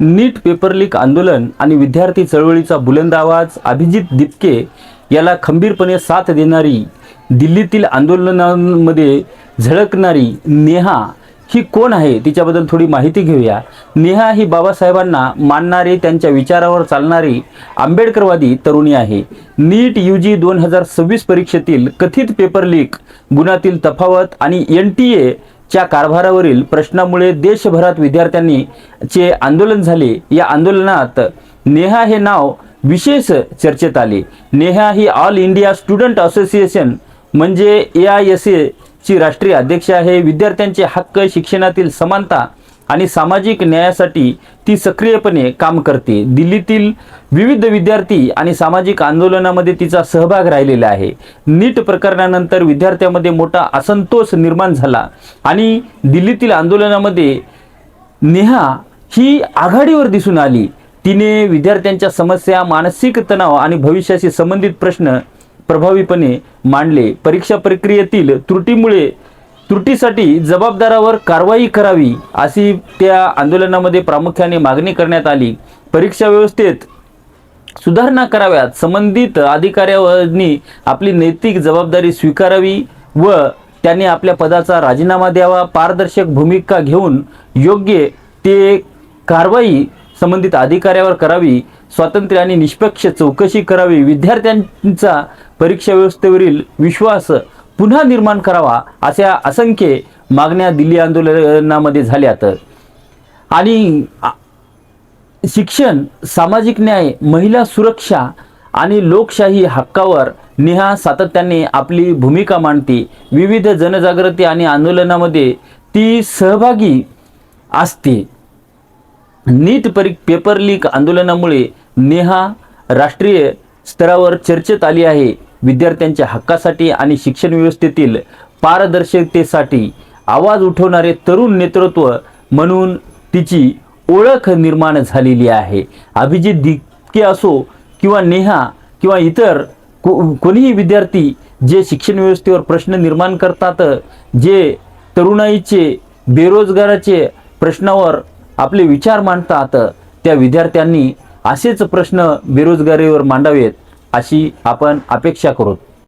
नीट paper leak आंदोलन आणि विद्यार्थी चळवळीचा बुलंद आवाज. अभिजित दिपके याला खंबीरपणे साथ देणारी, दिल्लीतील आंदोलनांमध्ये झळकणारी नेहा ही कोण आहे, तिच्याबद्दल थोडी माहिती घेऊया. नेहा ही बाबासाहेबांना मानणारी, त्यांच्या विचारावर चालणारी आंबेडकरवादी तरुणी आहे. नीट UG 2026 परीक्षेतील कथित पेपर लीक गुणातील तफावत आणि NTA च्या कारभारावरील प्रश्नामुळे देशभरात विद्यार्थ्यांनी चे आंदोलन झाले. या आंदोलनात नेहा हे नाव विशेष चर्चेत आले. नेहा ही ऑल इंडिया स्टुडंट असोसिएशन म्हणजे AISA ची राष्ट्रीय अध्यक्ष आहे. विद्यार्थ्यांचे हक्क, शिक्षणातील समानता आणि सामाजिक न्यायासाठी ती सक्रियपणे काम करते. दिल्लीतील विविध विद्यार्थी आणि सामाजिक आंदोलनामध्ये तिचा सहभाग राहिलेला आहे. नीट प्रकरणानंतर विद्यार्थ्यांमध्ये मोठा असंतोष निर्माण झाला आणि दिल्लीतील आंदोलनामध्ये नेहा ही आघाडीवर दिसून आली. तिने विद्यार्थ्यांच्या समस्या, मानसिक तणाव आणि भविष्याशी संबंधित प्रश्न प्रभावीपणे मांडले. परीक्षा प्रक्रियेतील त्रुटीसाठी जबाबदारावर कारवाई करावी अशी त्या आंदोलनामध्ये प्रामुख्याने मागणी करण्यात आली. परीक्षा व्यवस्थेत सुधारणा कराव्यात, संबंधित अधिकाऱ्यांनी आपली नैतिक जबाबदारी स्वीकारावी व त्यांनी आपल्या पदाचा राजीनामा द्यावा. पारदर्शक भूमिका घेऊन योग्य ते कारवाई संबंधित अधिकाऱ्यावर करावी. स्वातंत्र्य आणि निष्पक्ष चौकशी करावी. विद्यार्थ्यांचा परीक्षा व्यवस्थेवरील विश्वास पुन्हा निर्माण करावा. अशा असंख्य मागण्या दिल्ली आंदोलनामध्ये झाल्यात. आणि शिक्षण, सामाजिक न्याय, महिला सुरक्षा आणि लोकशाही हक्कावर नेहा सातत्याने आपली भूमिका मांडते. विविध जनजागृती आणि आंदोलनामध्ये ती सहभागी असते. नीट पेपर लीक आंदोलनामुळे नेहा राष्ट्रीय स्तरावर चर्चेत आली आहे. विद्यार्थ्यांच्या हक्कासाठी आणि शिक्षण व्यवस्थेतील पारदर्शकतेसाठी आवाज उठवणारे तरुण नेतृत्व म्हणून तिची ओळख निर्माण झालेली आहे. अभिजित दिपके असो किंवा नेहा किंवा इतर कोणीही विद्यार्थी जे शिक्षण व्यवस्थेवर प्रश्न निर्माण करतात, जे तरुणाईचे, बेरोजगाराचे प्रश्नावर आपले विचार मांडतात, त्या विद्यार्थ्यांनी असेच प्रश्न बेरोजगारीवर मांडावेत अशी आपण अपेक्षा करू.